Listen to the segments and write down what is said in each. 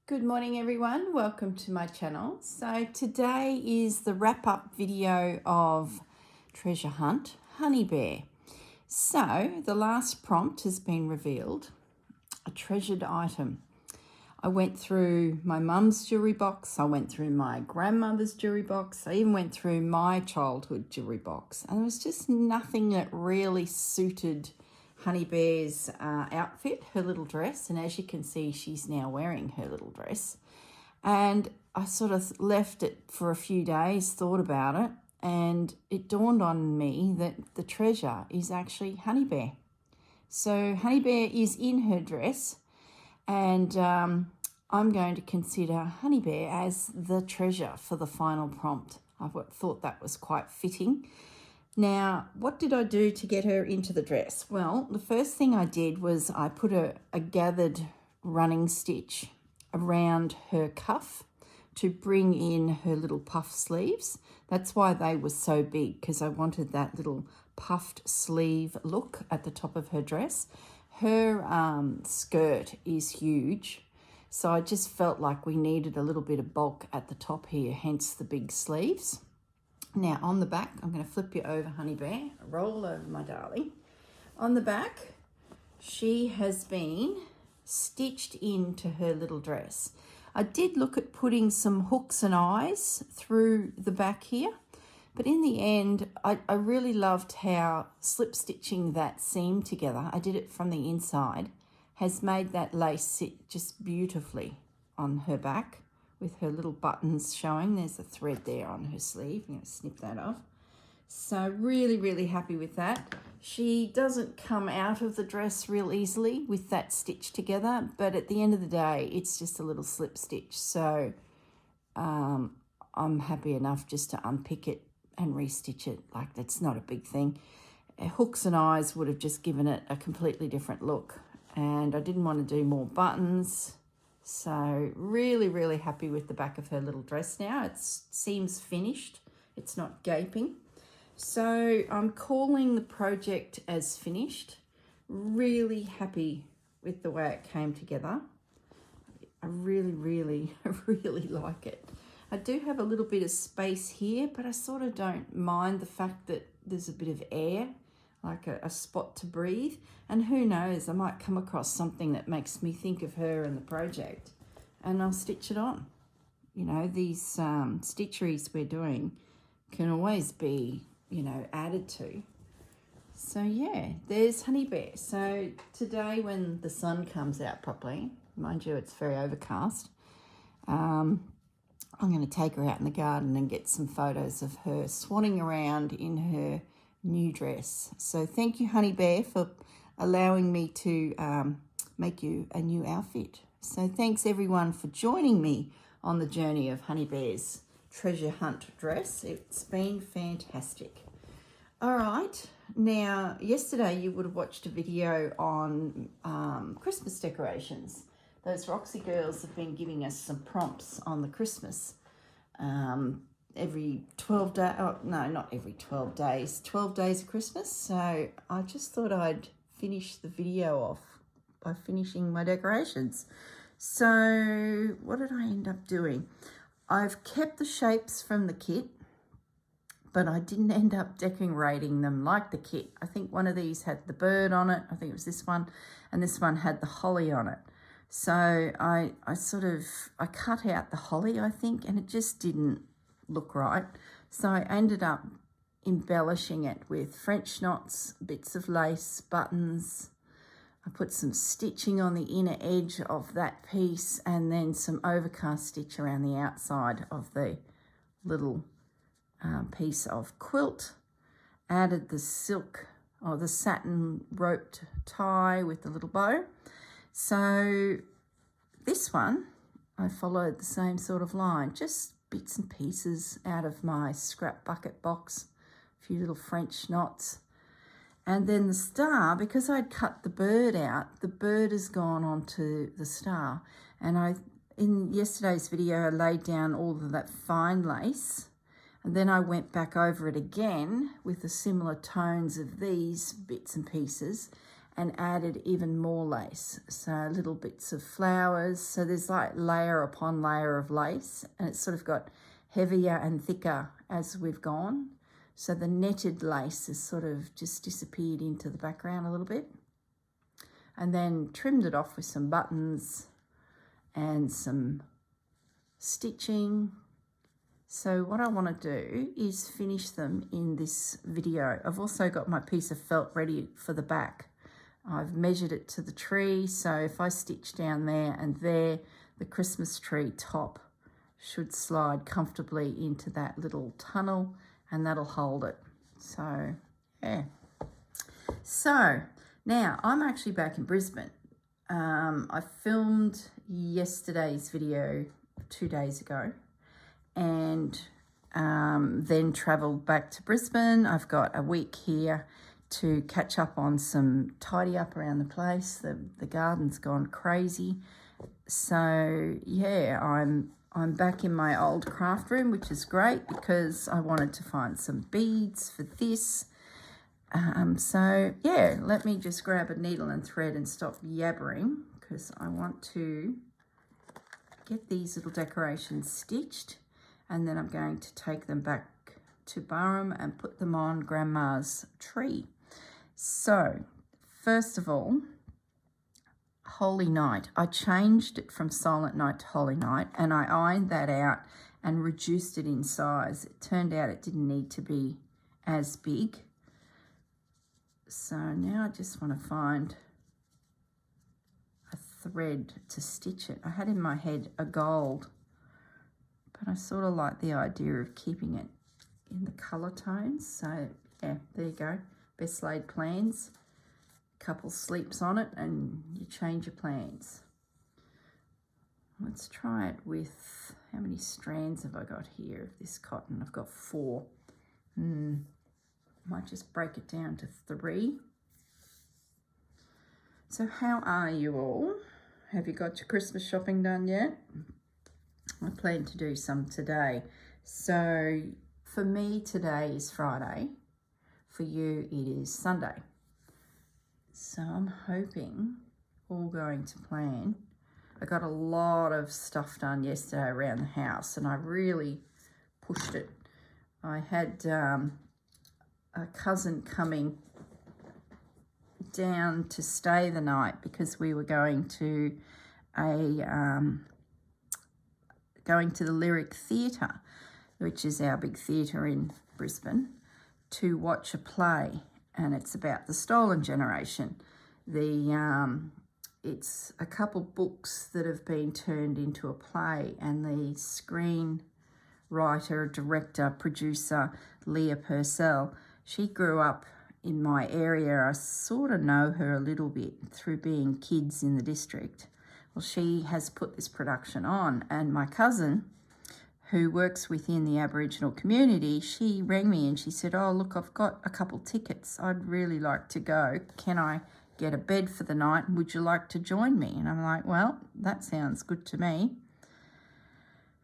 Good morning everyone, welcome to my channel. So today is the wrap-up video of Treasure Hunt Honey Bear. So the last prompt has been revealed, a treasured item. I went through my mum's jewellery box, I went through my grandmother's jewellery box, I even went through my childhood jewellery box, and there was just nothing that really suited Honey Bear's outfit, her little dress, and as you can see she's now wearing her little dress. And I sort of left it for a few days, thought about it, and it dawned on me that the treasure is actually Honey Bear. So Honey Bear is in her dress, and I'm going to consider Honey Bear as the treasure for the final prompt. I thought that was quite fitting. Now, what did I do to get her into the dress? Well, the first thing I did was I put a gathered running stitch around her cuff to bring in her little puff sleeves. That's why they were so big, because I wanted that little puffed sleeve look at the top of her dress. Her skirt is huge, so I just felt like we needed a little bit of bulk at the top here, hence the big sleeves. Now on the back, I'm going to flip you over, Honey Bear, roll over my darling. On the back, she has been stitched into her little dress. I did look at putting some hooks and eyes through the back here, but in the end, I really loved how slip stitching that seam together, I did it from the inside, has made that lace sit just beautifully on her back, with her little buttons showing. There's a thread there on her sleeve. I'm going to snip that off. So really happy with that. She doesn't come out of the dress real easily with that stitch together, but at the end of the day, it's just a little slip stitch. So I'm happy enough just to unpick it and restitch it. Like, that's not a big thing. Hooks and eyes would have just given it a completely different look. And I didn't want to do more buttons. So really happy with the back of her little dress now. It seems finished. It's not gaping. So I'm calling the project as finished. Really happy with the way it came together. I really like it. I do have a little bit of space here, but I sort of don't mind the fact that there's a bit of air, like a spot to breathe. And who knows, I might come across something that makes me think of her and the project, and I'll stitch it on. You know, these stitcheries we're doing can always be, you know, added to. So yeah, there's Honey Bear. So today when the sun comes out properly, mind you, it's very overcast, I'm going to take her out in the garden and get some photos of her swanning around in her new dress. So thank you, Honey Bear, for allowing me to make you a new outfit. So thanks everyone for joining me on the journey of Honey Bear's treasure hunt dress. It's been fantastic. All right, now yesterday you would have watched a video on Christmas decorations. Those Roxy girls have been giving us some prompts on the Christmas every 12 days, oh, no, not every 12 days, 12 days of Christmas. So I just thought I'd finish the video off by finishing my decorations. So what did I end up doing? I've kept the shapes from the kit, but I didn't end up decorating them like the kit. I think one of these had the bird on it. I think it was this one, and this one had the holly on it. So I cut out the holly, I think, and it just didn't look right. So I ended up embellishing it with French knots, bits of lace, buttons. I put some stitching on the inner edge of that piece, and then some overcast stitch around the outside of the little piece of quilt. Added the silk or the satin roped tie with the little bow. So this one, I followed the same sort of line, just bits and pieces out of my scrap bucket box, a few little French knots. And then the star, because I'd cut the bird out, the bird has gone onto the star. And in yesterday's video, I laid down all of that fine lace, and then I went back over it again with the similar tones of these bits and pieces, and added even more lace. So little bits of flowers. So there's like layer upon layer of lace, and it's sort of got heavier and thicker as we've gone. So the netted lace has sort of just disappeared into the background a little bit. And then trimmed it off with some buttons and some stitching. So what I want to do is finish them in this video. I've also got my piece of felt ready for the back. I've measured it to the tree, so if I stitch down there and there, the Christmas tree top should slide comfortably into that little tunnel, and that'll hold it. So yeah. So now I'm actually back in Brisbane. I filmed yesterday's video 2 days ago, and then travelled back to Brisbane. I've got a week here to catch up on some tidy up around the place. The garden's gone crazy. So yeah, I'm back in my old craft room, which is great because I wanted to find some beads for this. So yeah, let me just grab a needle and thread and stop yabbering, because I want to get these little decorations stitched, and then I'm going to take them back to Burrum and put them on Grandma's tree. So first of all, Holy Night. I changed it from Silent Night to Holy Night, and I ironed that out and reduced it in size. It turned out it didn't need to be as big. So now I just want to find a thread to stitch it. I had in my head a gold, but I sort of like the idea of keeping it in the colour tones. So yeah, there you go. Best laid plans. Couple sleeps on it and you change your plans. Let's try it with, how many strands have I got here of this cotton? I've got 4. Might just break it down to 3. So how are you all? Have you got your Christmas shopping done yet? I plan to do some today. So for me, today is Friday. For you, it is Sunday. So I'm hoping, all going to plan. I got a lot of stuff done yesterday around the house, and I really pushed it. I had a cousin coming down to stay the night because we were going to the Lyric Theatre, which is our big theatre in Brisbane, to watch a play, and it's about the stolen generation. It's a couple books that have been turned into a play, and the screenwriter, director, producer, Leah Purcell, she grew up in my area. I sort of know her a little bit through being kids in the district. Well, she has put this production on, and my cousin, who works within the Aboriginal community, she rang me and she said, oh, look, I've got a couple tickets. I'd really like to go. Can I get a bed for the night? Would you like to join me? And I'm like, well, that sounds good to me.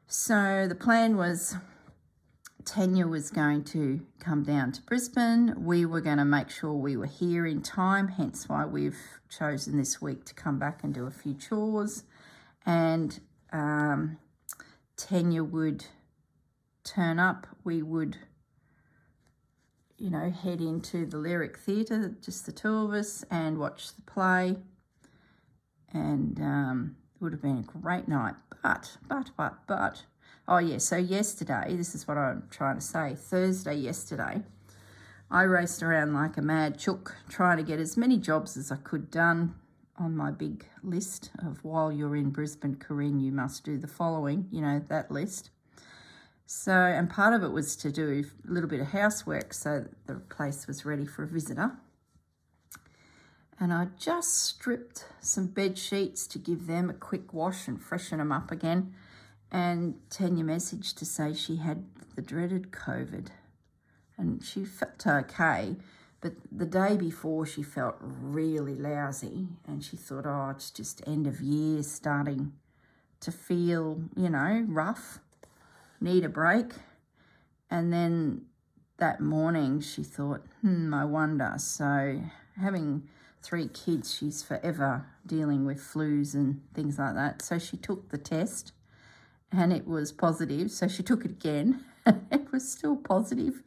So the plan was Tanya was going to come down to Brisbane. We were going to make sure we were here in time, hence why we've chosen this week to come back and do a few chores. And Tanya would turn up. We would, you know, head into the Lyric Theatre, just the 2 of us, and watch the play. And it would have been a great night. But, oh yeah, so yesterday, this is what I'm trying to say, Thursday yesterday, I raced around like a mad chook trying to get as many jobs as I could done on my big list of while you're in Brisbane, Corinne, you must do the following, you know, that list. So, and part of it was to do a little bit of housework so the place was ready for a visitor. And I just stripped some bed sheets to give them a quick wash and freshen them up again. And Tanya messaged to say she had the dreaded COVID. And she felt okay, but the day before she felt really lousy, and she thought, oh, it's just end of year, starting to feel, you know, rough, need a break. And then that morning she thought, I wonder. So having 3 kids, she's forever dealing with flus and things like that. So she took the test and it was positive. So she took it again and it was still positive.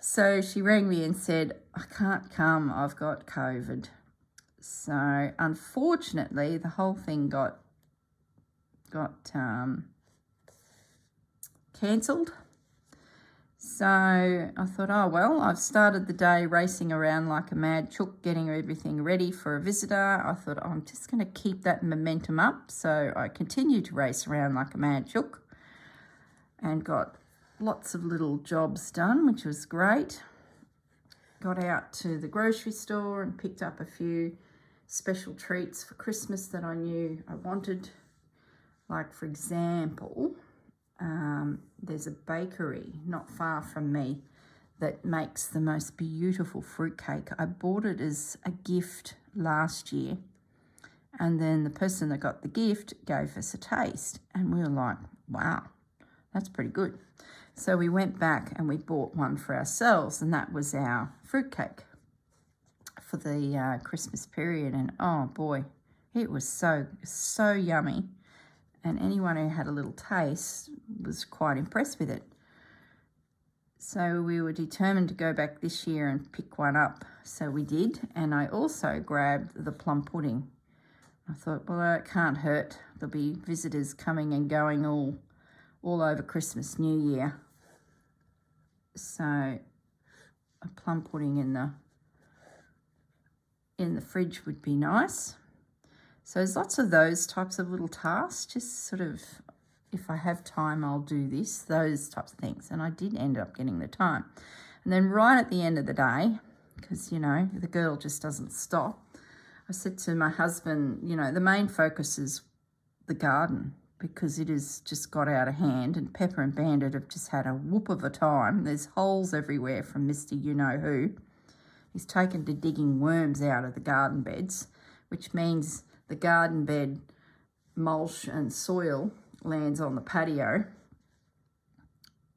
So she rang me and said, I can't come, I've got COVID. So unfortunately, the whole thing got cancelled. So I thought, oh, well, I've started the day racing around like a mad chook, getting everything ready for a visitor. I thought, oh, I'm just going to keep that momentum up. So I continued to race around like a mad chook and got lots of little jobs done, which was great. Got out to the grocery store and picked up a few special treats for Christmas that I knew I wanted. Like, for example, there's a bakery not far from me that makes the most beautiful fruitcake. I bought it as a gift last year, and then the person that got the gift gave us a taste, and we were like, wow, that's pretty good. So we went back and we bought one for ourselves, and that was our fruitcake for the Christmas period. And oh boy, it was so yummy. And anyone who had a little taste was quite impressed with it. So we were determined to go back this year and pick one up. So we did. And I also grabbed the plum pudding. I thought, well, it can't hurt. There'll be visitors coming and going all over Christmas, New Year. So a plum pudding in the fridge would be nice. So there's lots of those types of little tasks, just sort of, if I have time, I'll do this, those types of things. And I did end up getting the time. And then right at the end of the day, because, you know, the girl just doesn't stop, I said to my husband, you know, the main focus is the garden, because it has just got out of hand, and Pepper and Bandit have just had a whoop of a time. There's holes everywhere from Mr. You-know-who. He's taken to digging worms out of the garden beds, which means the garden bed mulch and soil lands on the patio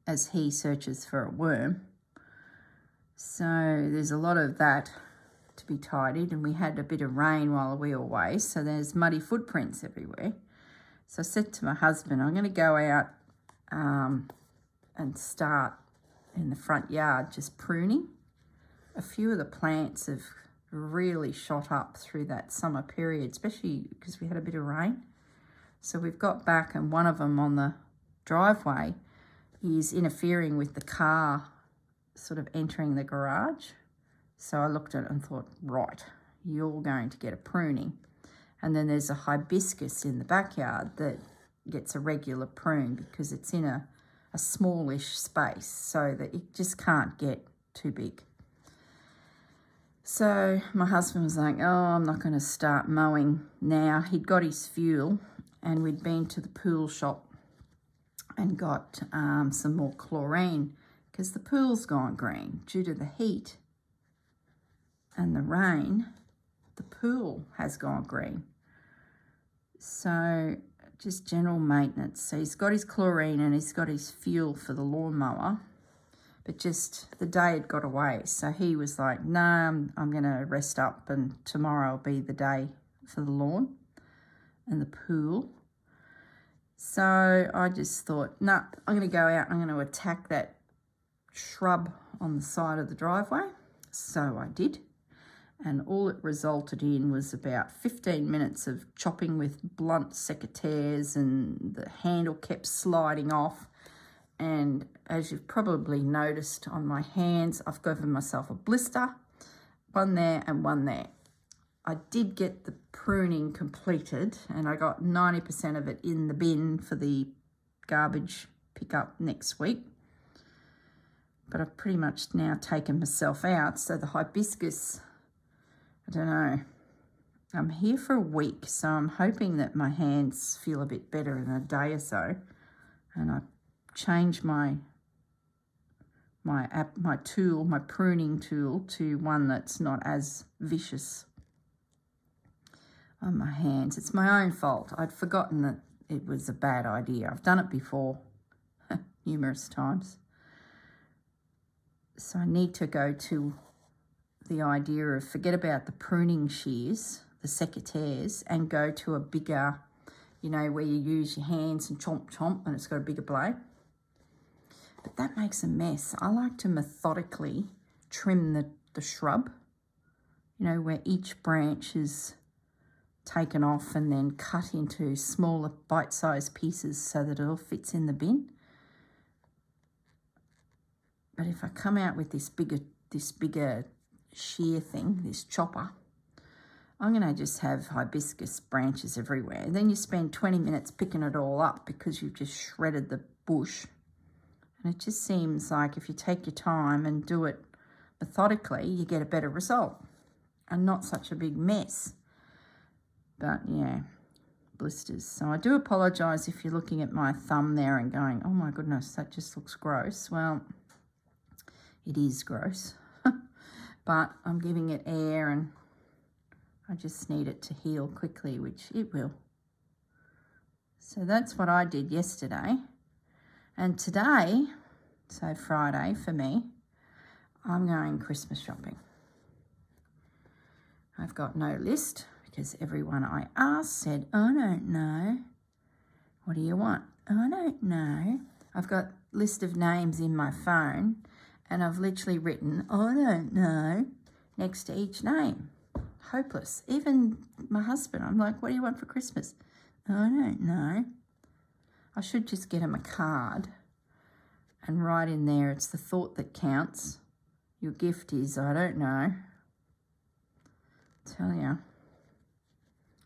as he searches for a worm. So there's a lot of that to be tidied, and we had a bit of rain while we were away, so there's muddy footprints everywhere. So I said to my husband, I'm going to go out and start in the front yard just pruning. A few of the plants have really shot up through that summer period, especially because we had a bit of rain. So we've got back, and one of them on the driveway is interfering with the car sort of entering the garage. So I looked at it and thought, right, you're going to get a pruning. And then there's a hibiscus in the backyard that gets a regular prune because it's in a smallish space, so that it just can't get too big. So my husband was like, oh, I'm not going to start mowing now. He'd got his fuel, and we'd been to the pool shop and got some more chlorine, because the pool's gone green due to the heat and the rain. The pool has gone green. So just general maintenance. So he's got his chlorine and he's got his fuel for the lawnmower, but just the day had got away. So he was like, no, I'm going to rest up, and tomorrow will be the day for the lawn and the pool. So I just thought, no, I'm going to go out, I'm going to attack that shrub on the side of the driveway. So I did. And all it resulted in was about 15 minutes of chopping with blunt secateurs, and the handle kept sliding off. And as you've probably noticed on my hands, I've given myself a blister, one there and one there. I did get the pruning completed, and I got 90% of it in the bin for the garbage pickup next week. But I've pretty much now taken myself out. So the hibiscus, I don't know, I'm here for a week, so I'm hoping that my hands feel a bit better in a day or so. And I changed my tool, my pruning tool, to one that's not as vicious on my hands. It's my own fault. I'd forgotten that it was a bad idea. I've done it before numerous times. So I need to go to the idea of forget about the pruning shears, the secateurs, and go to a bigger, you know, where you use your hands and chomp chomp and it's got a bigger blade. But that makes a mess. I like to methodically trim the shrub, you know, where each branch is taken off and then cut into smaller bite-sized pieces so that it all fits in the bin. But if I come out with this bigger shear thing, this chopper, I'm going to just have hibiscus branches everywhere. And then you spend 20 minutes picking it all up because you've just shredded the bush. And it just seems like if you take your time and do it methodically, you get a better result and not such a big mess. But yeah, blisters. So I do apologise if you're looking at my thumb there and going, oh my goodness, that just looks gross. Well, it is gross, but I'm giving it air and I just need it to heal quickly, which it will. So that's what I did yesterday. And today, so Friday for me, I'm going Christmas shopping. I've got no list because everyone I asked said, I don't know. What do you want? I don't know. I've got a list of names in my phone and I've literally written, I don't know, next to each name. Hopeless. Even my husband, I'm like, what do you want for Christmas? I don't know. I should just get him a card and write in there, it's the thought that counts. Your gift is, I don't know. Tell you.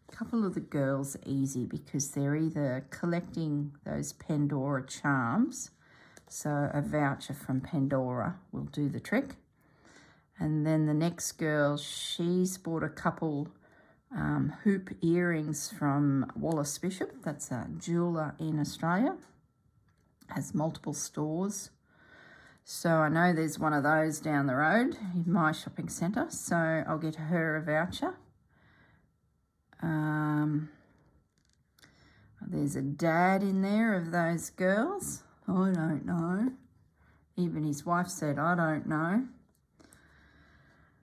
A couple of the girls are easy because they're either collecting those Pandora charms, so a voucher from Pandora will do the trick. And then the next girl, she's bought a couple hoop earrings from Wallace Bishop. That's a jeweller in Australia. Has multiple stores. So I know there's one of those down the road in my shopping centre. So I'll get her a voucher. There's a dad in there of those girls. I don't know. Even his wife said, I don't know.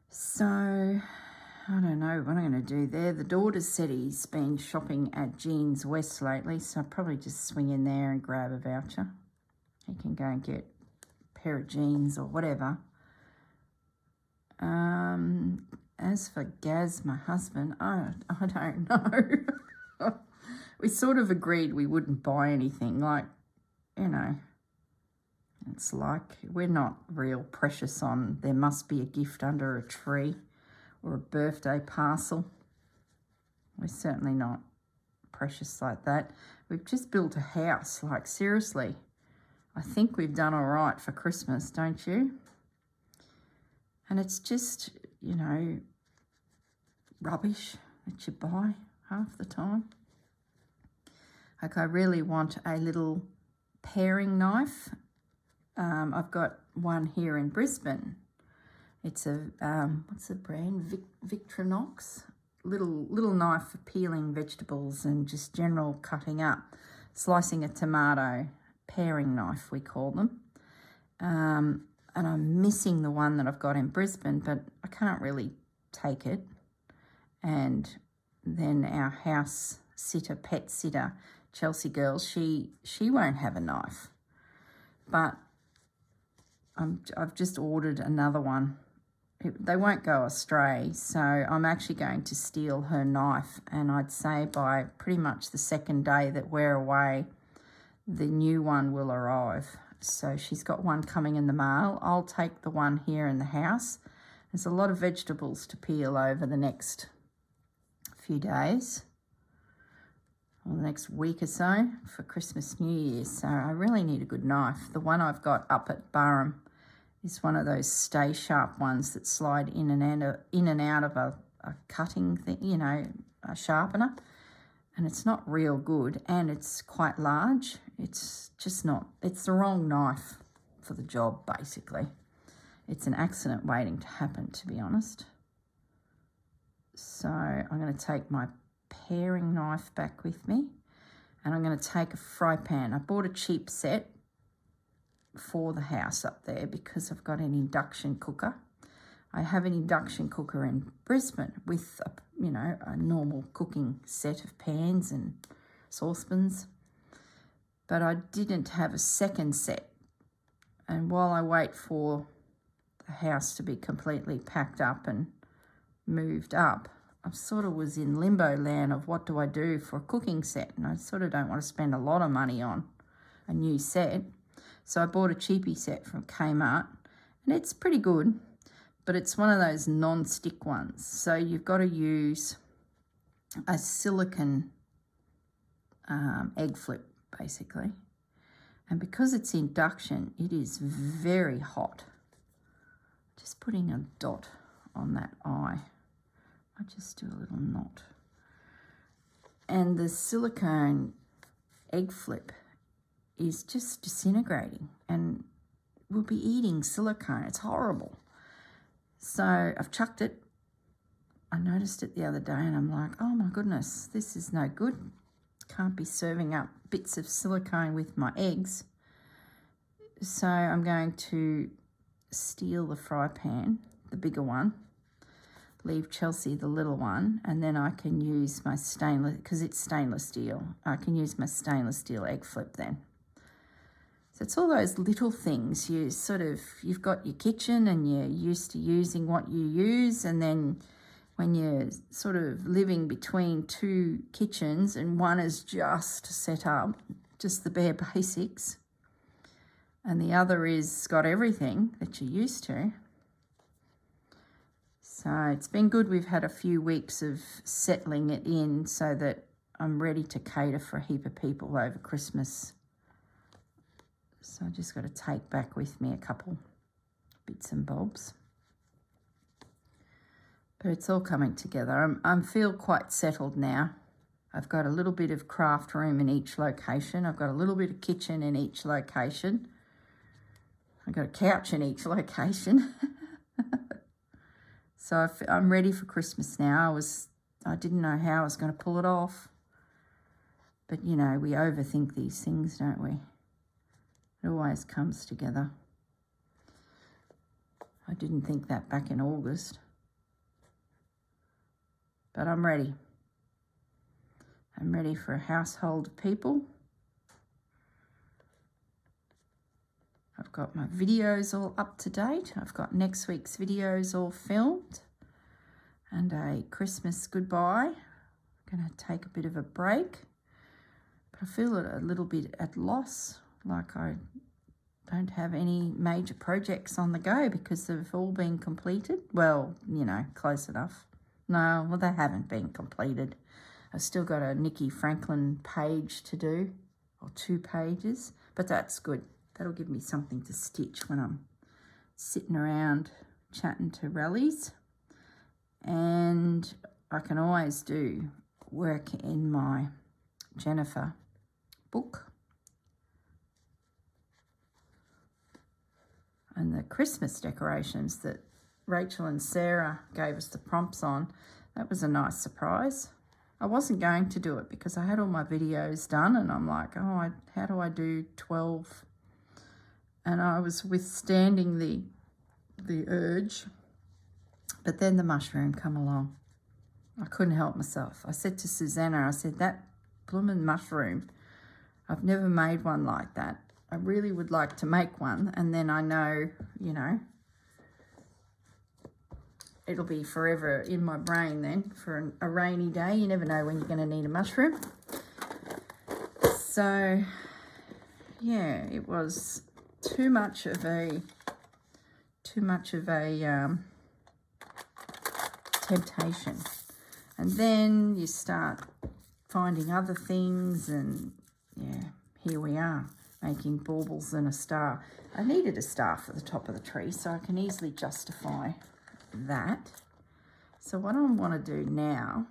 So, I don't know what I'm going to do there. The daughter said he's been shopping at Jeans West lately, so I'll probably just swing in there and grab a voucher. He can go and get a pair of jeans or whatever. As for Gaz, my husband, I don't know. We sort of agreed we wouldn't buy anything. Like, you know, it's like we're not real precious on there must be a gift under a tree or a birthday parcel. We're certainly not precious like that. We've just built a house, like seriously. I think we've done all right for Christmas, don't you? And it's just, you know, rubbish that you buy half the time. Like I really want a little paring knife. I've got one here in Brisbane. It's a, what's the brand? Victorinox. Little knife for peeling vegetables and just general cutting up. Slicing a tomato, paring knife we call them. And I'm missing the one that I've got in Brisbane, but I can't really take it. And then our house sitter, pet sitter, Chelsea girl, she won't have a knife. But I've just ordered another one. They won't go astray, so I'm actually going to steal her knife, and I'd say by pretty much the second day that we're away, the new one will arrive. So she's got one coming in the mail. I'll take the one here in the house. There's a lot of vegetables to peel over the next few days, or the next week or so for Christmas, New Year. So I really need a good knife. The one I've got up at Barham is one of those stay sharp ones that slide in and out of a cutting thing, you know, a sharpener. And it's not real good, and it's quite large. It's just not, it's the wrong knife for the job, basically. It's an accident waiting to happen, to be honest. So I'm going to take my paring knife back with me, and I'm going to take a fry pan. I bought a cheap set for the house up there because I've got an induction cooker. I have an induction cooker in Brisbane with, a normal cooking set of pans and saucepans. But I didn't have a second set. And while I wait for the house to be completely packed up and moved up, I sort of was in limbo land of what do I do for a cooking set. And I sort of don't want to spend a lot of money on a new set. So I bought a cheapie set from Kmart. And it's pretty good, but it's one of those non-stick ones. So you've got to use a silicone egg flip, basically. And because it's induction, it is very hot. Just putting a dot on that eye. I just do a little knot. And the silicone egg flip is just disintegrating, and we'll be eating silicone. It's horrible. So I've chucked it. I noticed it the other day and I'm like, oh my goodness, this is no good. Can't be serving up bits of silicone with my eggs. So I'm going to steal the fry pan, the bigger one, leave Chelsea the little one, and then I can use my stainless, because it's stainless steel, I can use my stainless steel egg flip then. So it's all those little things. You've got your kitchen and you're used to using what you use, and then when you're sort of living between two kitchens and one is just set up, just the bare basics, and the other is got everything that you're used to. So it's been good. We've had a few weeks of settling it in so that I'm ready to cater for a heap of people over Christmas. So I just got to take back with me a couple bits and bobs. But it's all coming together. I feel quite settled now. I've got a little bit of craft room in each location. I've got a little bit of kitchen in each location. I've got a couch in each location. So I'm ready for Christmas now. I didn't know how I was going to pull it off. But, we overthink these things, don't we? It always comes together. I didn't think that back in August. But I'm ready. I'm ready for a household of people. I've got my videos all up to date. I've got next week's videos all filmed. And a Christmas goodbye. I'm going to take a bit of a break. But I feel a little bit at loss. Like I don't have any major projects on the go because they've all been completed. Well, close enough. No, well, they haven't been completed. I've still got a Nikki Franklin page to do, or 2 pages, but that's good. That'll give me something to stitch when I'm sitting around chatting to rallies. And I can always do work in my Jennifer book. And the Christmas decorations that Rachel and Sarah gave us the prompts on, that was a nice surprise. I wasn't going to do it because I had all my videos done and I'm like, how do I do 12? And I was withstanding the urge, but then the mushroom come along. I couldn't help myself. I said to Susanna, that bloomin' mushroom, I've never made one like that. I really would like to make one, and then I know, it'll be forever in my brain then for a rainy day. You never know when you're going to need a mushroom. So, yeah, it was too much of a temptation. And then you start finding other things, and yeah, here we are, making baubles and a star. I needed a star for the top of the tree, so I can easily justify that. So what I want to do now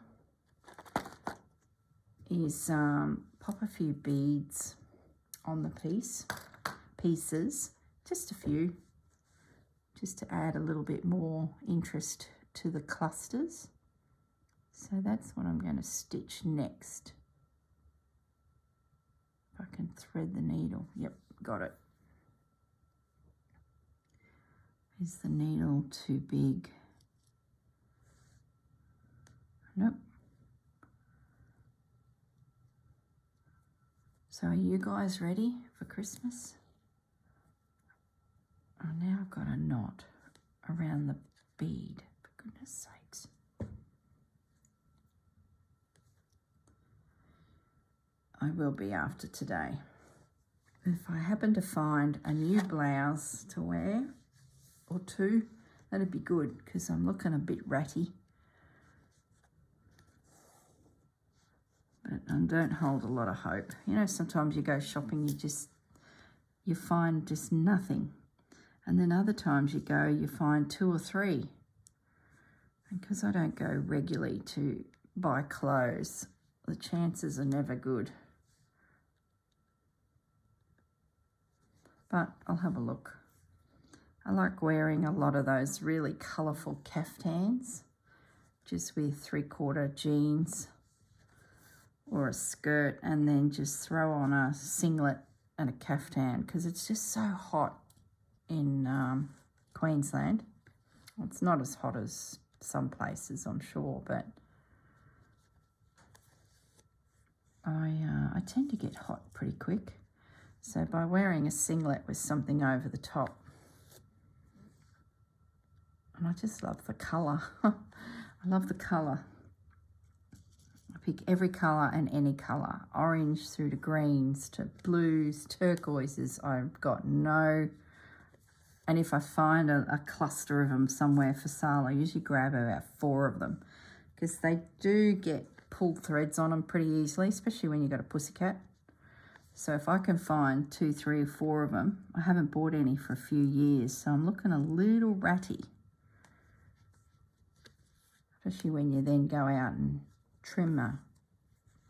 is pop a few beads on the pieces, just a few, just to add a little bit more interest to the clusters. So that's what I'm going to stitch next. If I can thread the needle. Yep, got it. Is the needle too big? Nope. So are you guys ready for Christmas? Oh, now I've got a knot around the bead, for goodness sakes. I will be after today. If I happen to find a new blouse to wear, or two, that'd be good, because I'm looking a bit ratty. But I don't hold a lot of hope. You know, sometimes you go shopping, you find just nothing. And then other times you go, you find two or three. And because I don't go regularly to buy clothes, the chances are never good. But I'll have a look. I like wearing a lot of those really colourful caftans, just with 3/4 jeans or a skirt, and then just throw on a singlet and a caftan, because it's just so hot in Queensland. It's not as hot as some places, I'm sure, but I tend to get hot pretty quick. So by wearing a singlet with something over the top, and I just love the colour. I love the colour. I pick every colour and any colour, orange through to greens to blues, turquoises. I've got no, and if I find a cluster of them somewhere for sale, I usually grab about 4 of them, because they do get pull threads on them pretty easily, especially when you've got a pussycat. So if I can find 2, 3 or 4 of them, I haven't bought any for a few years, so I'm looking a little ratty. Especially when you then go out and trim a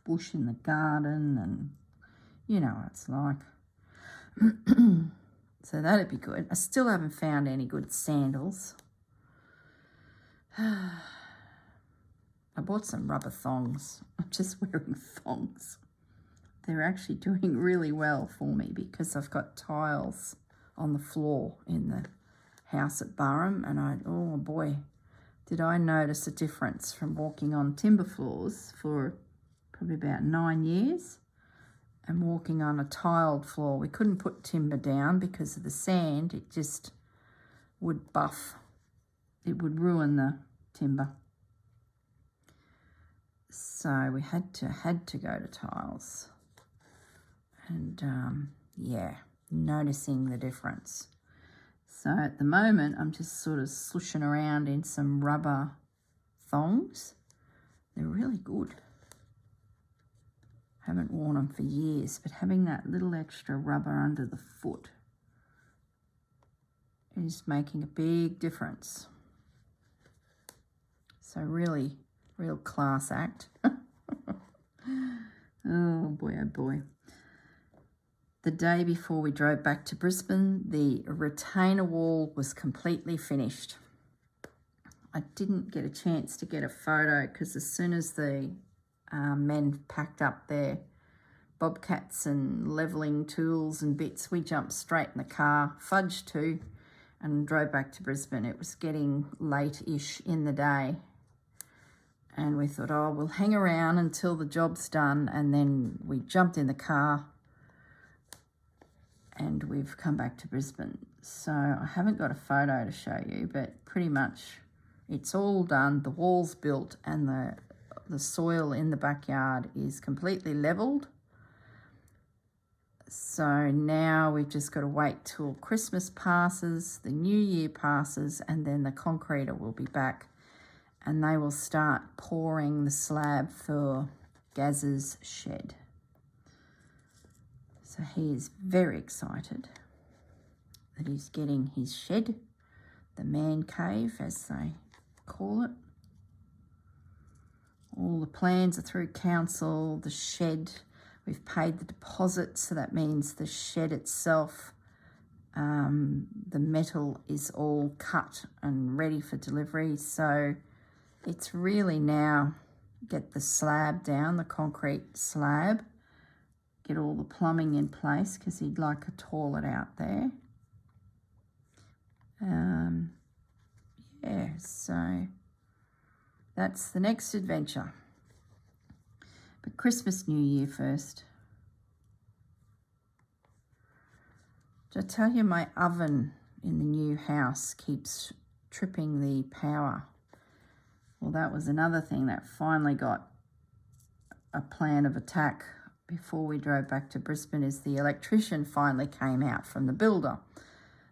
bush in the garden, and you know what it's like. So that'd be good. I still haven't found any good sandals. I bought some rubber thongs. I'm just wearing thongs. They're actually doing really well for me, because I've got tiles on the floor in the house at Burrum, and oh boy, did I notice a difference from walking on timber floors for probably about 9 years and walking on a tiled floor. We couldn't put timber down because of the sand. It just would buff. It would ruin the timber. So we had to go to tiles. And yeah, noticing the difference. So at the moment, I'm just sort of slushing around in some rubber thongs. They're really good. Haven't worn them for years, but having that little extra rubber under the foot is making a big difference. So really, real class act. Oh boy, oh boy. The day before we drove back to Brisbane, the retainer wall was completely finished. I didn't get a chance to get a photo, because as soon as the men packed up their bobcats and levelling tools and bits, we jumped straight in the car, fudged too, and drove back to Brisbane. It was getting late-ish in the day. And we thought, oh, we'll hang around until the job's done, and then we jumped in the car and we've come back to Brisbane. So I haven't got a photo to show you, but pretty much it's all done. The wall's built, and the soil in the backyard is completely levelled. So now we've just got to wait till Christmas passes, the New Year passes, and then the concreter will be back, and they will start pouring the slab for Gaz's shed. So he is very excited that he's getting his shed, the man cave as they call it. All the plans are through council, the shed, we've paid the deposit, so that means the shed itself, the metal is all cut and ready for delivery. So it's really now get the slab down, the concrete slab, get all the plumbing in place, because he'd like a toilet out there. Yeah, so that's the next adventure. But Christmas, New Year first. Did I tell you my oven in the new house keeps tripping the power? Well, that was another thing that finally got a plan of attack before we drove back to Brisbane, is the electrician finally came out from the builder.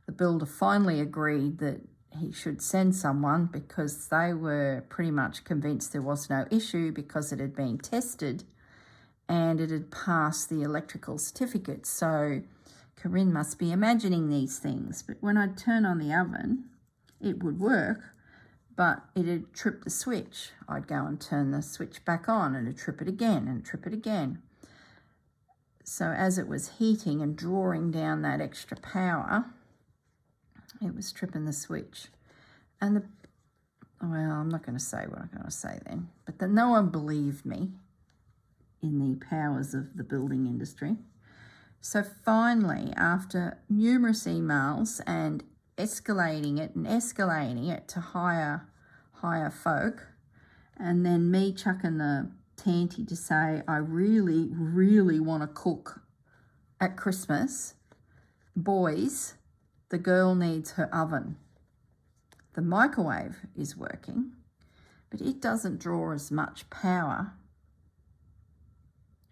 The builder finally agreed that he should send someone because they were pretty much convinced there was no issue because it had been tested and it had passed the electrical certificate. So Corinne must be imagining these things. But when I'd turn on the oven, it would work, but it had tripped the switch. I'd go and turn the switch back on and it'd trip it again and trip it again. So as it was heating and drawing down that extra power, it was tripping the switch. And well, I'm not going to say what I'm going to say then, but then no one believed me in the powers of the building industry. So finally, after numerous emails and escalating it to higher folk, and then me chucking the tanty to say, I really, really want to cook at Christmas. Boys, the girl needs her oven. The microwave is working, but it doesn't draw as much power.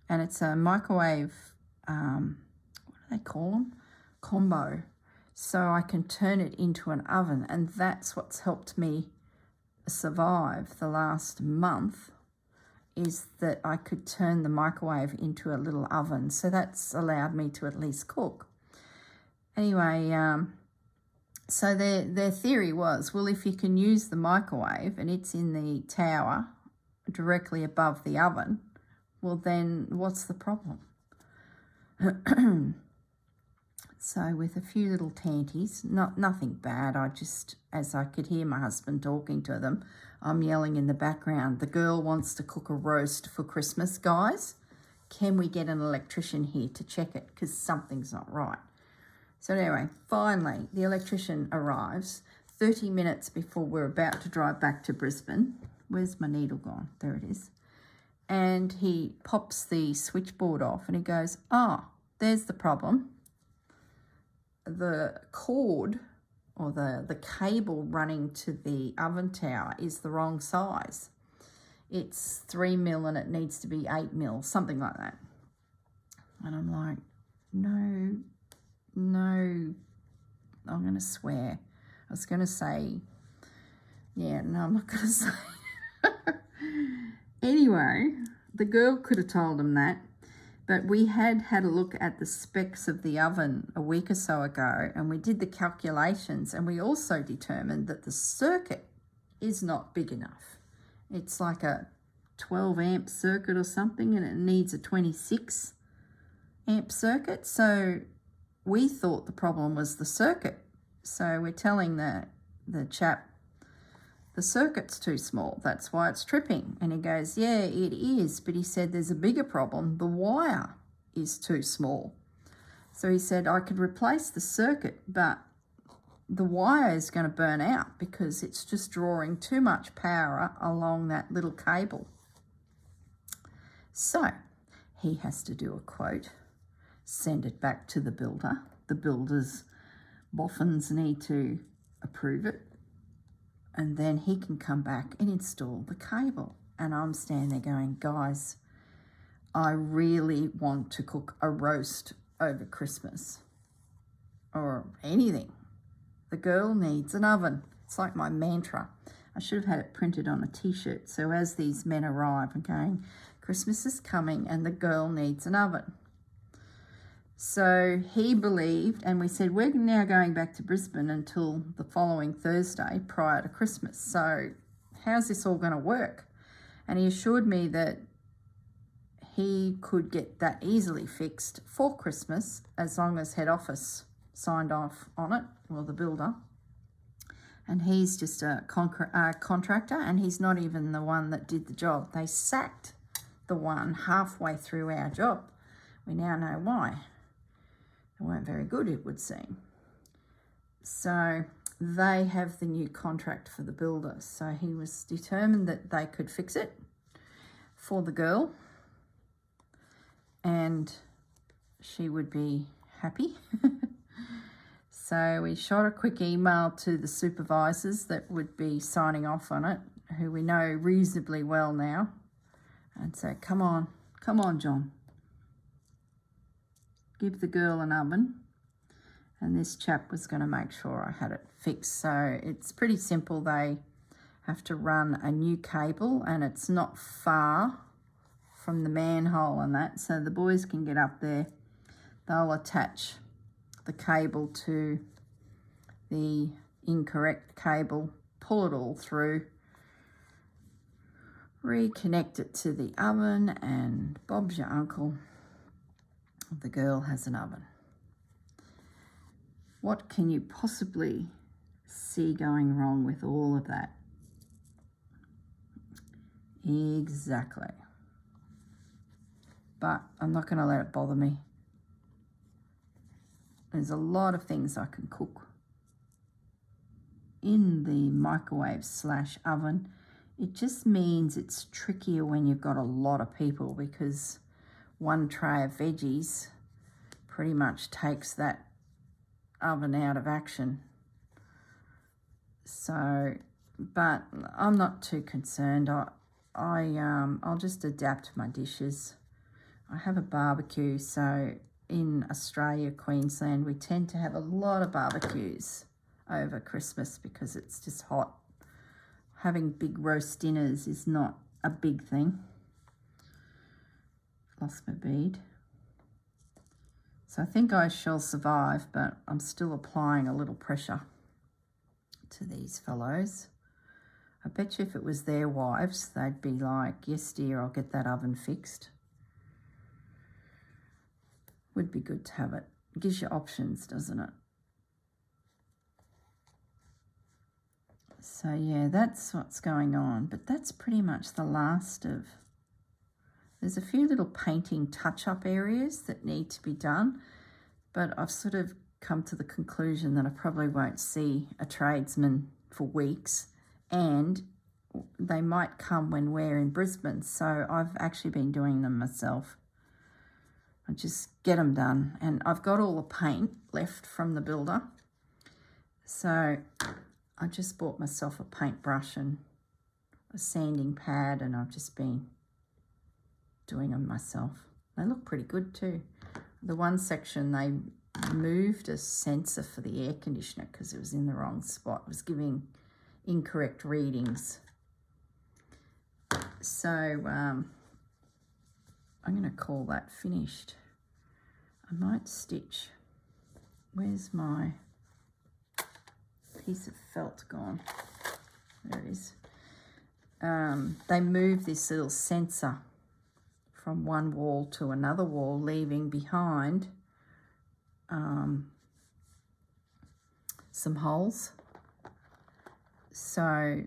And it's a microwave, what do they call them? Combo. So I can turn it into an oven, and that's what's helped me survive the last month, is that I could turn the microwave into a little oven. So that's allowed me to at least cook. Anyway, so their theory was, well, if you can use the microwave and it's in the tower directly above the oven, well, then what's the problem? So with a few little tanties, nothing bad. As I could hear my husband talking to them, I'm yelling in the background, the girl wants to cook a roast for Christmas, guys. Can we get an electrician here to check it? Because something's not right. So anyway, finally, the electrician arrives 30 minutes before we're about to drive back to Brisbane. Where's my needle gone? There it is. And he pops the switchboard off and he goes, there's the problem. The cord or the cable running to the oven tower is the wrong size. It's 3 mil and it needs to be 8 mil, something like that. And I'm like, no, I'm going to swear. I was going to say, yeah, no, I'm not going to say. Anyway, the girl could have told him that, but we had a look at the specs of the oven a week or so ago, and we did the calculations, and we also determined that the circuit is not big enough. It's like a 12 amp circuit or something, and it needs a 26 amp circuit. So we thought the problem was the circuit. So we're telling the chap, the circuit's too small, that's why it's tripping. And he goes, yeah, it is, but he said there's a bigger problem, the wire is too small. So he said I could replace the circuit, but the wire is going to burn out because it's just drawing too much power along that little cable. So he has to do a quote, send it back to the builder. The builder's boffins need to approve it. And then he can come back and install the cable. And I'm standing there going, guys, I really want to cook a roast over Christmas or anything. The girl needs an oven. It's like my mantra. I should have had it printed on a t-shirt. So as these men arrive, I'm going, Christmas is coming and the girl needs an oven. So he believed, and we said, we're now going back to Brisbane until the following Thursday prior to Christmas. So how's this all going to work? And he assured me that he could get that easily fixed for Christmas as long as head office signed off on it, or the builder. And he's just a contractor, and he's not even the one that did the job. They sacked the one halfway through our job. We now know why. They weren't very good, it would seem. So they have the new contract for the builder. So he was determined that they could fix it for the girl and she would be happy. So we shot a quick email to the supervisors that would be signing off on it, who we know reasonably well now, and say, come on, John. Give the girl an oven. And this chap was going to make sure I had it fixed. So it's pretty simple. They have to run a new cable and it's not far from the manhole and that. So the boys can get up there. They'll attach the cable to the incorrect cable, pull it all through, reconnect it to the oven, and Bob's your uncle. The girl has an oven. What can you possibly see going wrong with all of that? Exactly. But I'm not going to let it bother me. There's a lot of things I can cook in the microwave / oven. It just means it's trickier when you've got a lot of people, because one tray of veggies pretty much takes that oven out of action. So, but I'm not too concerned. I'll just adapt my dishes. I have a barbecue, so in Australia, Queensland, we tend to have a lot of barbecues over Christmas because it's just hot. Having big roast dinners is not a big thing. Lost my bead. So I think I shall survive, but I'm still applying a little pressure to these fellows. I bet you if it was their wives, they'd be like, yes dear, I'll get that oven fixed. Would be good to have it. It gives you options, doesn't it? So yeah, that's what's going on. But that's pretty much the last of... There's a few little painting touch-up areas that need to be done, but I've sort of come to the conclusion that I probably won't see a tradesman for weeks, and they might come when we're in Brisbane. So I've actually been doing them myself. I just get them done, and I've got all the paint left from the builder, so I just bought myself a paintbrush and a sanding pad, and I've just been doing them myself. They look pretty good too. The one section, they moved a sensor for the air conditioner because it was in the wrong spot. It was giving incorrect readings. So I'm going to call that finished. I might stitch. Where's my piece of felt gone? There it is. They moved this little sensor from one wall to another wall, leaving behind some holes. So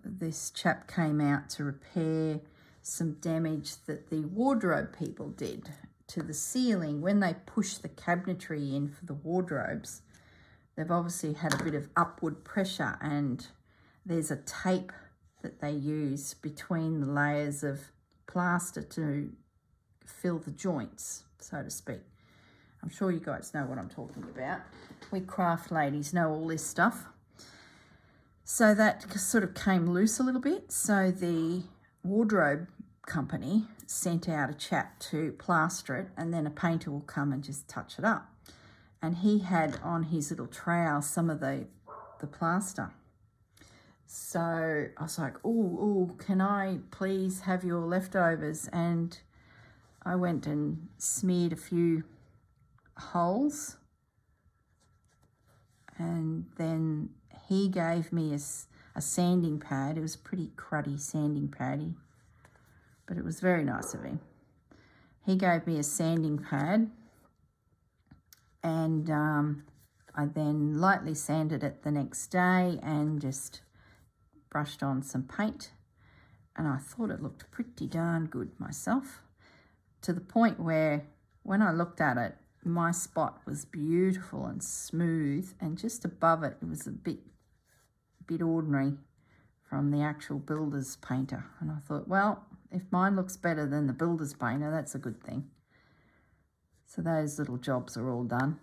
this chap came out to repair some damage that the wardrobe people did to the ceiling. When they pushed the cabinetry in for the wardrobes, they've obviously had a bit of upward pressure, and there's a tape that they use between the layers of plaster to fill the joints, so to speak. I'm sure you guys know what I'm talking about. We craft ladies know all this stuff. So that sort of came loose a little bit. So the wardrobe company sent out a chap to plaster it, and then a painter will come and just touch it up. And he had on his little trowel some of the plaster. So I was like, oh, can I please have your leftovers? And I went and smeared a few holes, and then he gave me a sanding pad. It was a pretty cruddy sanding paddy, but it was very nice of him. He gave me a sanding pad, and I then lightly sanded it the next day and just brushed on some paint, and I thought it looked pretty darn good myself, to the point where when I looked at it my spot was beautiful and smooth, and just above it, it was a bit ordinary from the actual builder's painter. And I thought, well, if mine looks better than the builder's painter, that's a good thing. So those little jobs are all done.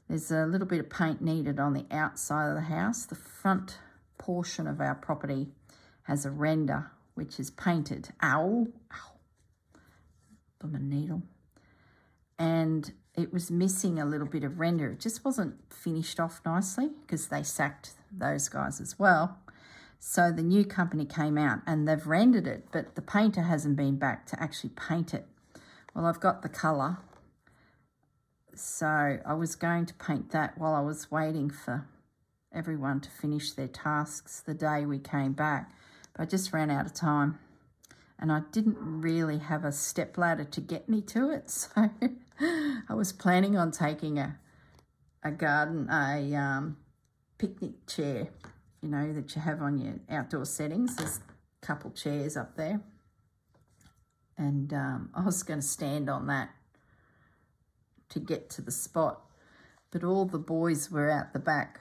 There's a little bit of paint needed on the outside of the house. The front portion of our property has a render which is painted. Ow, blooming needle. And it was missing a little bit of render. It just wasn't finished off nicely because they sacked those guys as well. So the new company came out and they've rendered it, but the painter hasn't been back to actually paint it. Well, I've got the colour. So I was going to paint that while I was waiting for everyone to finish their tasks the day we came back. But I just ran out of time. And I didn't really have a stepladder to get me to it. So I was planning on taking a picnic chair, you know, that you have on your outdoor settings. There's a couple chairs up there. And I was going to stand on that to get to the spot. But all the boys were out the back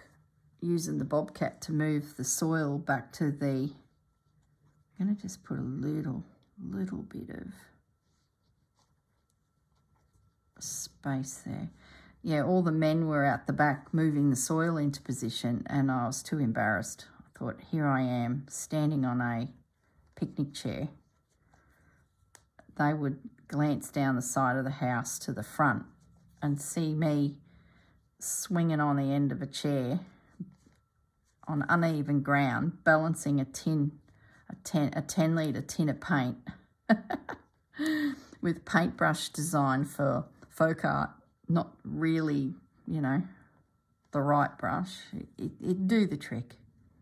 using the bobcat to move the soil back to the... I'm going to just put a little bit of space there. Yeah, all the men were out the back moving the soil into position, and I was too embarrassed. I thought, here I am standing on a picnic chair. They would glance down the side of the house to the front and see me swinging on the end of a chair on uneven ground, balancing a 10-litre tin of paint with paintbrush design for folk art. Not really, you know, the right brush. It'd do the trick.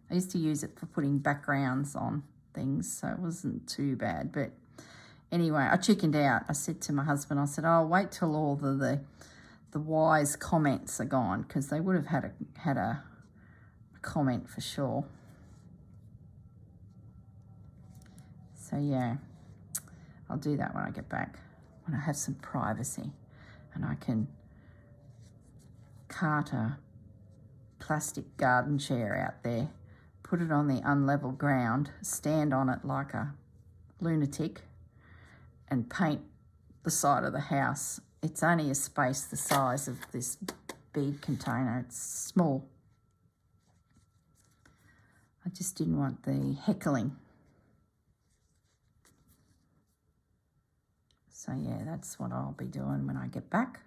I used to use it for putting backgrounds on things, so it wasn't too bad. But anyway, I chickened out. I said to my husband, I said, "Oh, wait till all the wise comments are gone," because they would have had a comment for sure. So yeah, I'll do that when I get back, when I have some privacy and I can cart a plastic garden chair out there, put it on the unlevel ground, stand on it like a lunatic and paint the side of the house. It's only a space the size of this bead container. It's small. I just didn't want the heckling. So yeah, that's what I'll be doing when I get back.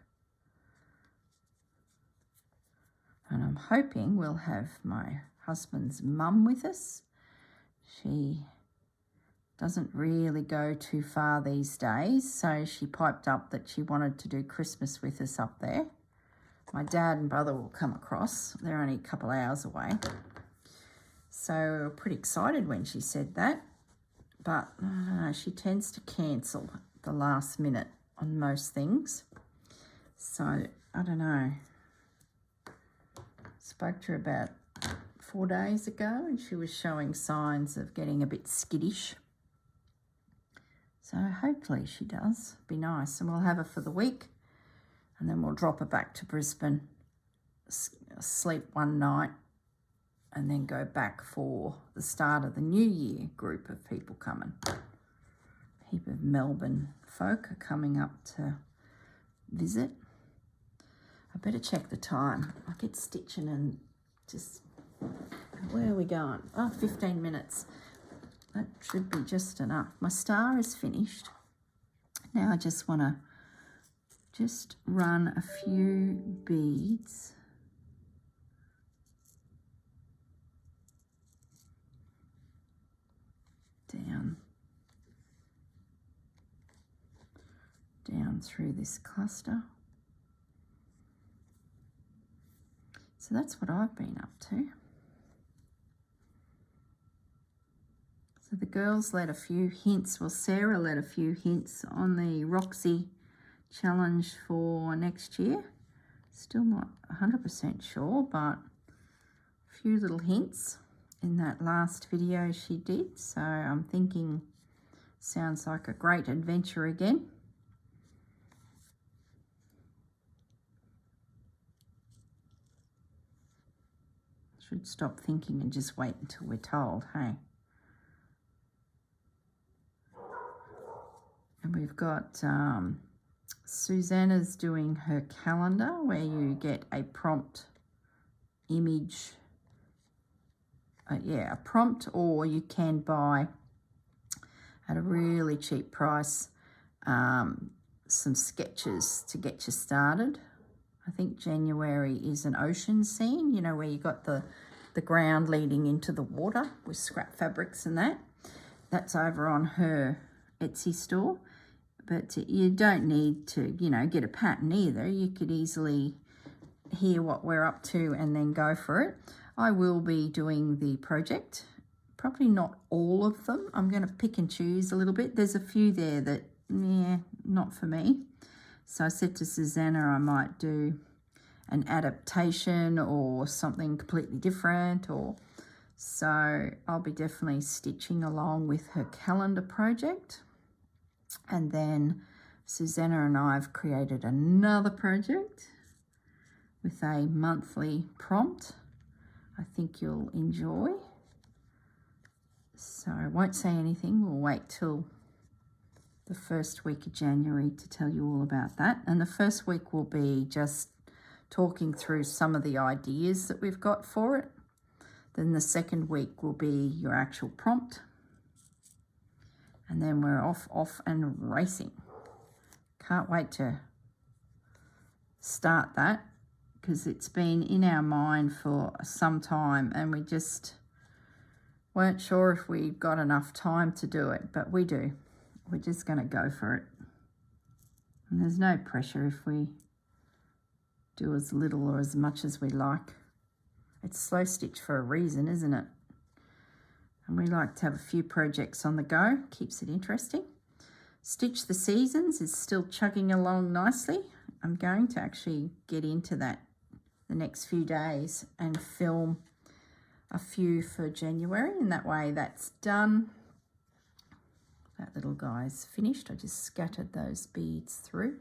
And I'm hoping we'll have my husband's mum with us. She doesn't really go too far these days, so she piped up that she wanted to do Christmas with us up there. My dad and brother will come across. They're only a couple of hours away. So we were pretty excited when she said that. But I don't know, she tends to cancel the last minute on most things. So I don't know. Spoke to her about 4 days ago and she was showing signs of getting a bit skittish. So hopefully she does. Be nice. And we'll have her for the week and then we'll drop her back to Brisbane, sleep one night and then go back for the start of the new year group of people coming. A heap of Melbourne folk are coming up to visit. I better check the time. I get stitching and just, where are we going? Oh, 15 minutes. That should be just enough. My star is finished. Now I just want to just run a few beads down through this cluster. So that's what I've been up to. So the girls let a few hints, well, Sarah let a few hints on the Roxy challenge for next year. Still not 100% sure, but a few little hints in that last video she did. So I'm thinking sounds like a great adventure again. Should stop thinking and just wait until we're told, hey? And we've got Susanna's doing her calendar where you get a prompt image. A prompt, or you can buy at a really cheap price some sketches to get you started. I think January is an ocean scene, you know, where you got the ground leading into the water with scrap fabrics and that. That's over on her Etsy store. But you don't need to, you know, get a pattern either. You could easily hear what we're up to and then go for it. I will be doing the project, probably not all of them. I'm going to pick and choose a little bit. There's a few there that, yeah, not for me. So I said to Susanna I might do an adaptation or something completely different, or so I'll be definitely stitching along with her calendar project. And then Susanna and I have created another project with a monthly prompt I think you'll enjoy. So I won't say anything. We'll wait till the first week of January to tell you all about that. And the first week will be just talking through some of the ideas that we've got for it. Then the second week will be your actual prompt. And then we're off and racing. Can't wait to start that, because it's been in our mind for some time and we just weren't sure if we got enough time to do it, but we do. We're just going to go for it. And there's no pressure if we do as little or as much as we like. It's slow stitch for a reason, isn't it? And we like to have a few projects on the go, keeps it interesting. Stitch the Seasons is still chugging along nicely. I'm going to actually get into that the next few days and film a few for January, and that way that's done. That little guy's finished. I just scattered those beads through.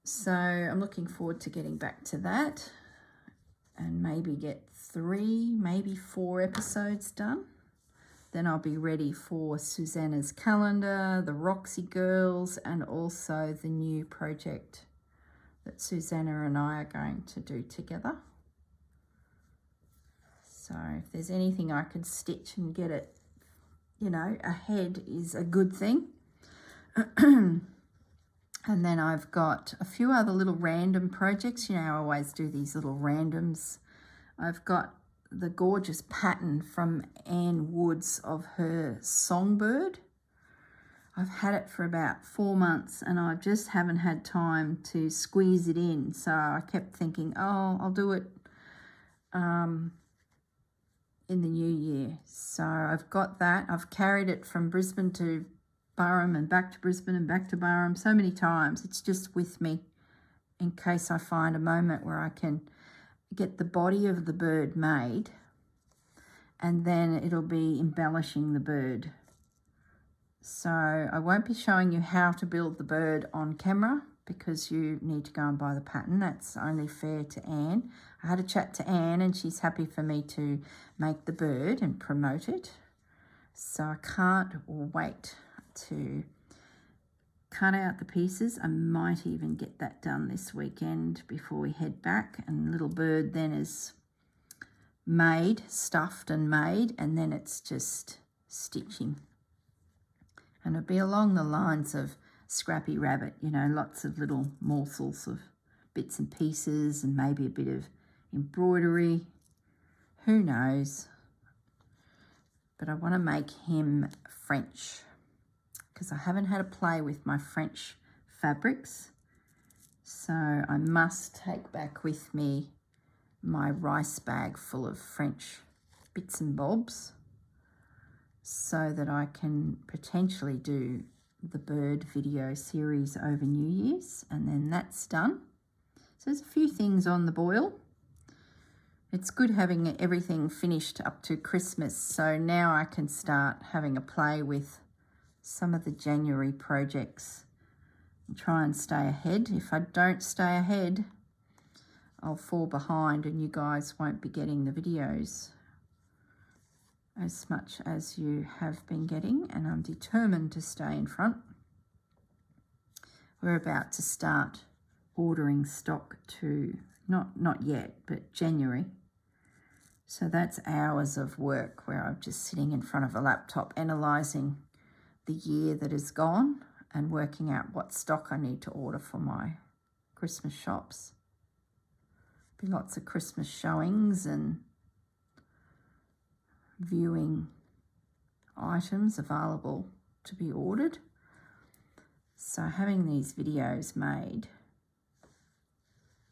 So I'm looking forward to getting back to that and maybe get 3, maybe 4 episodes done. Then I'll be ready for Susanna's calendar, the Roxy Girls, and also the new project that Susanna and I are going to do together. So if there's anything I can stitch and get it, you know, ahead is a good thing. And then I've got a few other little random projects. You know, I always do these little randoms. I've got the gorgeous pattern from Anne Woods of her songbird. I've had it for about 4 months and I just haven't had time to squeeze it in. So I kept thinking, oh, I'll do it in the new year. So I've got that. I've carried it from Brisbane to Burrum and back to Brisbane and back to Burrum so many times. It's just with me in case I find a moment where I can get the body of the bird made, and then it'll be embellishing the bird. So I won't be showing you how to build the bird on camera because you need to go and buy the pattern. That's only fair to Anne. I had a chat to Anne and she's happy for me to make the bird and promote it. So I can't wait to cut out the pieces. I might even get that done this weekend before we head back, and little bird then is made, stuffed and made, and then it's just stitching. And it'll be along the lines of Scrappy Rabbit, you know, lots of little morsels of bits and pieces and maybe a bit of embroidery. Who knows? But I want to make him French because I haven't had a play with my French fabrics. So I must take back with me my rice bag full of French bits and bobs so that I can potentially do the bird video series over New Year's, and then that's done. So there's a few things on the boil. It's good having everything finished up to Christmas, so now I can start having a play with some of the January projects and try and stay ahead. If I don't stay ahead, I'll fall behind and you guys won't be getting the videos as much as you have been getting, and I'm determined to stay in front. We're about to start ordering stock to, not yet, but January. So that's hours of work where I'm just sitting in front of a laptop analysing the year that is gone and working out what stock I need to order for my Christmas shops. Be lots of Christmas showings and viewing items available to be ordered. So having these videos made,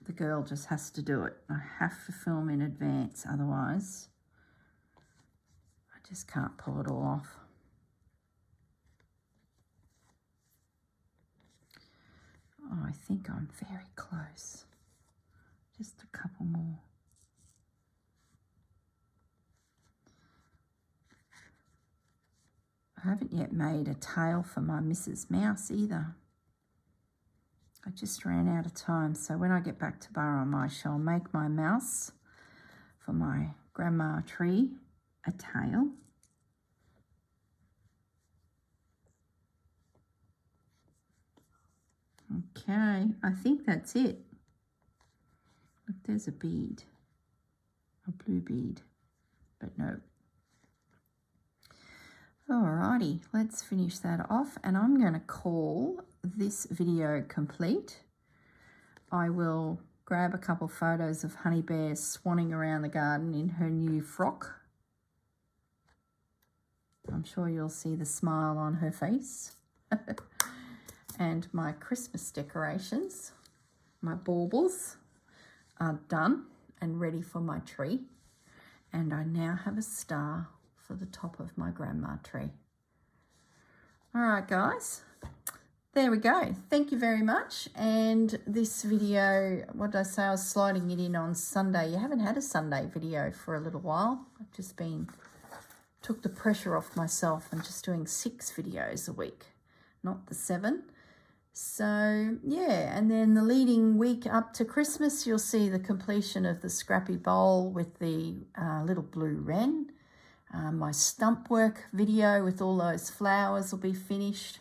the girl just has to do it. I have to film in advance, otherwise I just can't pull it all off. Oh, I think I'm very close. Just a couple more. I haven't yet made a tail for my Mrs. Mouse either. I just ran out of time, so when I get back to Ballarat, I shall make my mouse for my grandma tree a tail. Okay, I think that's it. Look, there's a bead, a blue bead, but no. Alrighty, let's finish that off, and I'm going to call this video complete. I will grab a couple photos of Honey Bear swanning around the garden in her new frock. I'm sure you'll see the smile on her face. And my Christmas decorations, my baubles, are done and ready for my tree. And I now have a star for the top of my grandma tree. All right, guys, there we go. Thank you very much. And this video, what did I say? I was sliding it in on Sunday. You haven't had a Sunday video for a little while. I've just took the pressure off myself and just doing 6 videos a week, not the 7. So yeah, and then the leading week up to Christmas, you'll see the completion of the scrappy bowl with the little blue wren. My stump work video with all those flowers will be finished.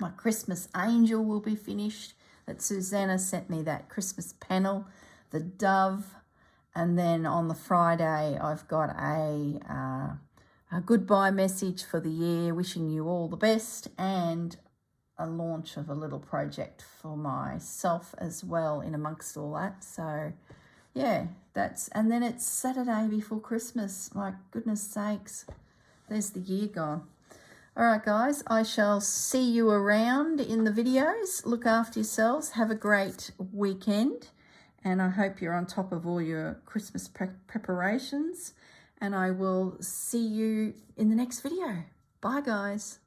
My Christmas angel will be finished. That Susanna sent me that Christmas panel, the dove. And then on the Friday, I've got a goodbye message for the year, wishing you all the best, and a launch of a little project for myself as well in amongst all that. So yeah, and then it's Saturday before Christmas. My goodness sakes, there's the year gone. All right, guys, I shall see you around in the videos. Look after yourselves. Have a great weekend. And I hope you're on top of all your Christmas preparations. And I will see you in the next video. Bye, guys.